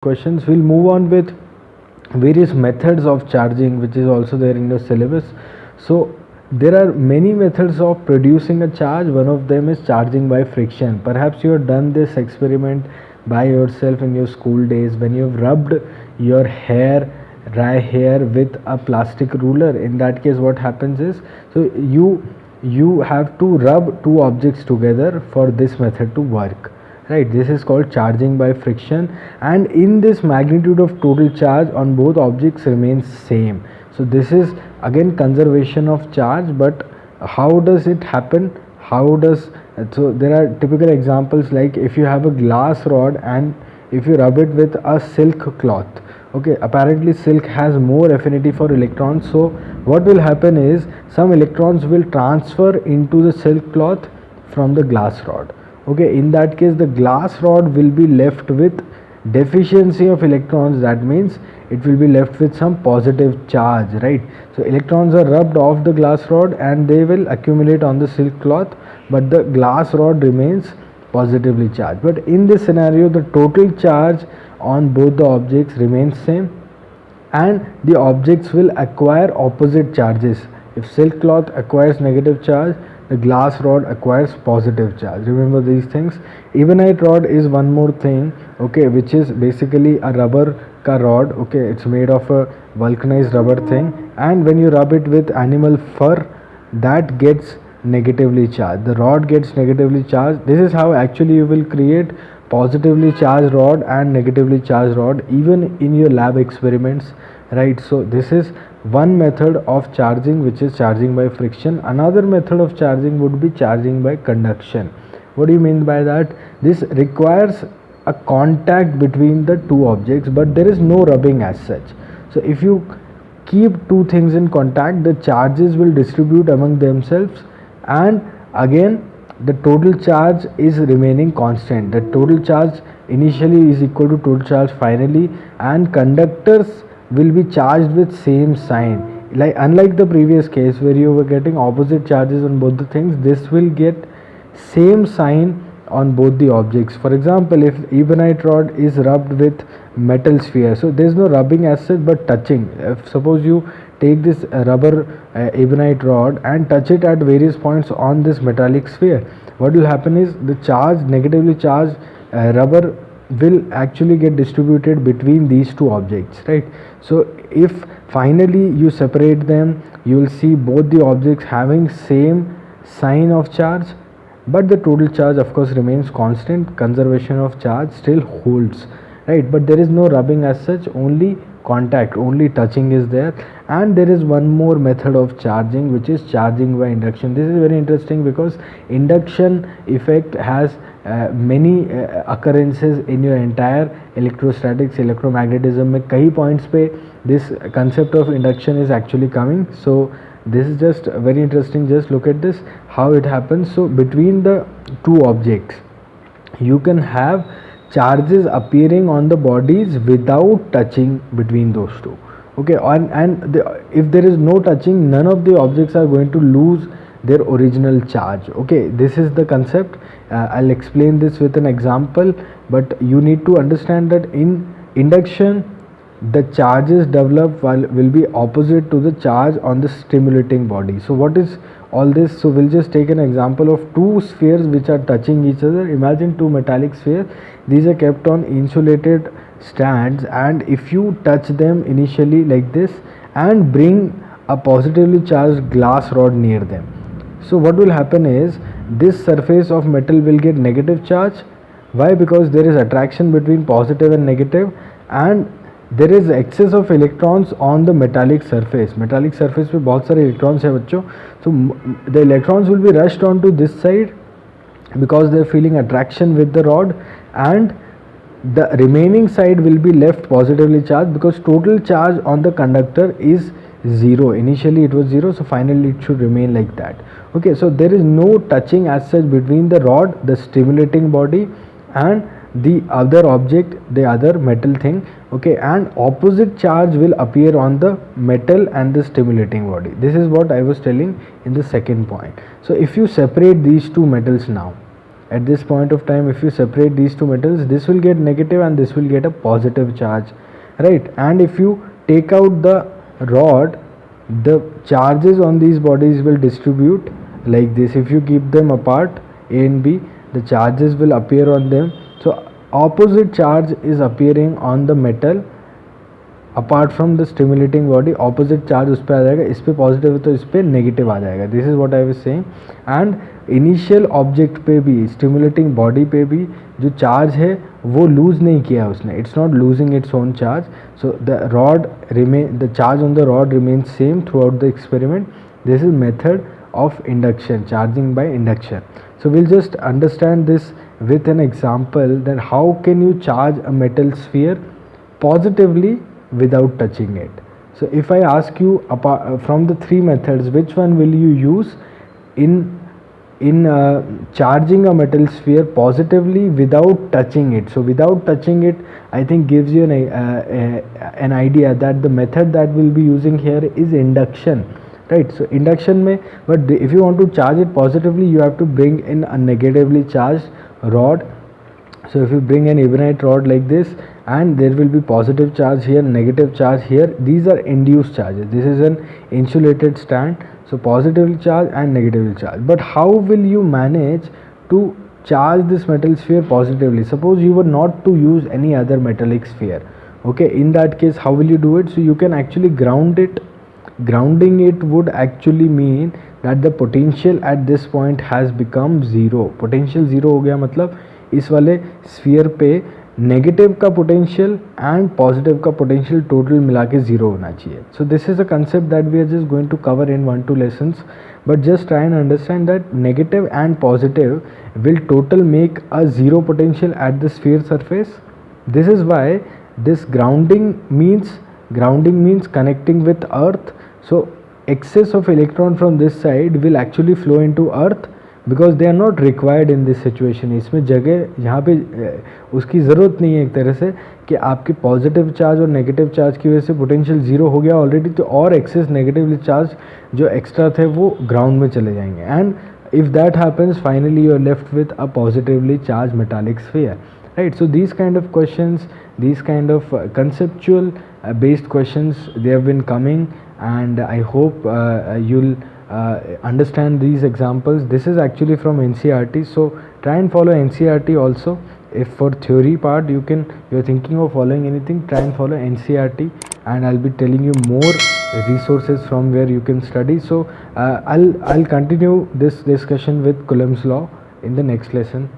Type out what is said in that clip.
questions. We'll move on with various methods of charging, which is also there in your syllabus. So there are many methods of producing a charge. One of them is charging by friction. Perhaps you have done this experiment by yourself in your school days when you have rubbed your dry hair with a plastic ruler. In that case, what happens is, so you have to rub two objects together for this method to work, right? This is called charging by friction, and in this magnitude of total charge on both objects remains same. So this is again conservation of charge. But how does it happen? So there are typical examples, like if you have a glass rod and if you rub it with a silk cloth, okay, apparently silk has more affinity for electrons. So what will happen is some electrons will transfer into the silk cloth from the glass rod. Okay, in that case the glass rod will be left with deficiency of electrons. That means it will be left with some positive charge, right? So electrons are rubbed off the glass rod and they will accumulate on the silk cloth, but the glass rod remains positively charged. But in this scenario, the total charge on both the objects remains same, and the objects will acquire opposite charges. If silk cloth acquires negative charge, the glass rod acquires positive charge. Remember these things. Ebenite rod is one more thing, okay, which is basically a rubber ka rod. Okay, it's made of a vulcanized rubber thing, and when you rub it with animal fur, that gets negatively charged. The rod gets negatively charged. This is how actually you will create positively charged rod and negatively charged rod even in your lab experiments, right? So this is one method of charging, which is charging by friction. Another method of charging would be charging by conduction. What do you mean by that? This requires a contact between the two objects, but there is no rubbing as such. So if you keep two things in contact, the charges will distribute among themselves, and again the total charge is remaining constant. The total charge initially is equal to total charge finally, and conductors will be charged with same sign. Like unlike the previous case where you were getting opposite charges on both the things, this will get same sign on both the objects. For example, if ebenite rod is rubbed with metal sphere, so there is no rubbing as such but touching. If suppose you take this rubber ebenite rod and touch it at various points on this metallic sphere, what will happen is the charge, negatively charged rubber, will actually get distributed between these two objects, right? So if finally you separate them, you will see both the objects having same sign of charge, but the total charge of course remains constant. Conservation of charge still holds, right? But there is no rubbing as such, only contact, only touching is there. And there is one more method of charging, which is charging by induction. This is very interesting because induction effect has many occurrences in your entire electrostatics, electromagnetism में कई points पे this concept of induction is actually coming. So this is just very interesting. Just look at this, how it happens. So between the two objects you can have charges appearing on the bodies without touching between those two, okay, if there is no touching, none of the objects are going to lose their original charge. Okay, this is the concept. I'll explain this with an example, but you need to understand that in induction the charges developed will be opposite to the charge on the stimulating body. So what is all this? So we'll just take an example of two spheres which are touching each other. Imagine two metallic spheres. These are kept on insulated stands, and if you touch them initially like this and bring a positively charged glass rod near them, so what will happen is this surface of metal will get negative charge. Why? Because there is attraction between positive and negative, and there is excess of electrons on the metallic surface. Metallic surface पे बहुत सारे electrons हैं बच्चों. So the electrons will be rushed onto this side because they are feeling attraction with the rod, and the remaining side will be left positively charged because total charge on the conductor is 0. Initially it was 0, so finally it should remain like that. Okay, so there is no touching as such between the rod, the stimulating body, and the other object, the other metal thing. Okay, and opposite charge will appear on the metal and the stimulating body. This is what I was telling in the second point. So if you separate these two metals now, at this point of time, if you separate these two metals, this will get negative and this will get a positive charge, right? And if you take out the rod, the charges on these bodies will distribute like this. If you keep them apart, A and B, the charges will appear on them. So opposite charge is appearing on the metal apart from the stimulating body, opposite charge उस पर आ जाएगा, इस पर positive है तो इस पर negative आ जाएगा. This is what I was saying. And initial object पे भी, स्टिमुलेटिंग बॉडी पे भी जो चार्ज है वो लूज नहीं किया उसने, it's not losing its own charge. So the rod remain, the charge on the rod remains same through out the experiment. This is method of induction, charging by induction. So we'll just understand this with an example, that how can you charge a metal sphere positively without touching it. So if I ask you from the three methods, which one will you use in charging a metal sphere positively without touching it? So without touching it, I think gives you an idea that the method that we'll be using here is induction, right? So induction mein, but if you want to charge it positively, you have to bring in a negatively charged rod. So if you bring an ebonite rod like this, and there will be positive charge here, negative charge here, these are induced charges. This is an insulated stand, so positively charged and negatively charged. But how will you manage to charge this metal sphere positively? Suppose you were not to use any other metallic sphere, okay? In that case, how will you do it? So you can actually ground it. Grounding it would actually mean that the potential at this point has become zero. Potential zero हो गया, मतलब इस वाले sphere पे negative का potential and positive का potential total मिला के ज़ीरो होना चाहिए. So this is a concept that we are just going to cover in 1-2 lessons, but just try and understand that negative and positive will total make a zero potential at the sphere surface. This is why this grounding means connecting with earth. So excess of electron from this side will actually flow into earth because they are not required in this situation. इसमें जगह यहाँ पे उसकी ज़रूरत नहीं है एक तरह से कि आपके पॉजिटिव चार्ज और नेगेटिव चार्ज की वजह से पोटेंशियल ज़ीरो हो गया ऑलरेडी, तो और एक्सेस नेगेटिवली चार्ज जो एक्स्ट्रा थे वो ग्राउंड में चले जाएंगे. And if that happens, finally you are left with a positively charge metallic sphere, right? So these kind of questions, these kind of conceptual based questions, they have been coming, and I hope you'll understand these examples. This is actually from NCERT, so try and follow NCERT also. If for theory part you're thinking of following anything, try and follow NCERT, and I'll be telling you more resources from where you can study. So I'll continue this discussion with Coulomb's law in the next lesson.